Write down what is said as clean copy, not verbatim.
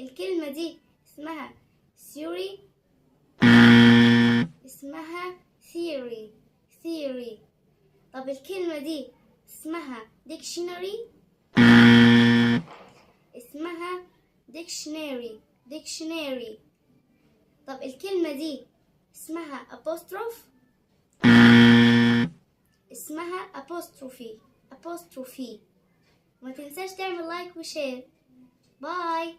الكلمة دي اسمها theory. اسمها theory. طب الكلمة دي اسمها dictionary. اسمها dictionary. طب الكلمة دي اسمها apostrophe. اسمها apostrophe. ما تنساش تعمل لايك وشير. باي.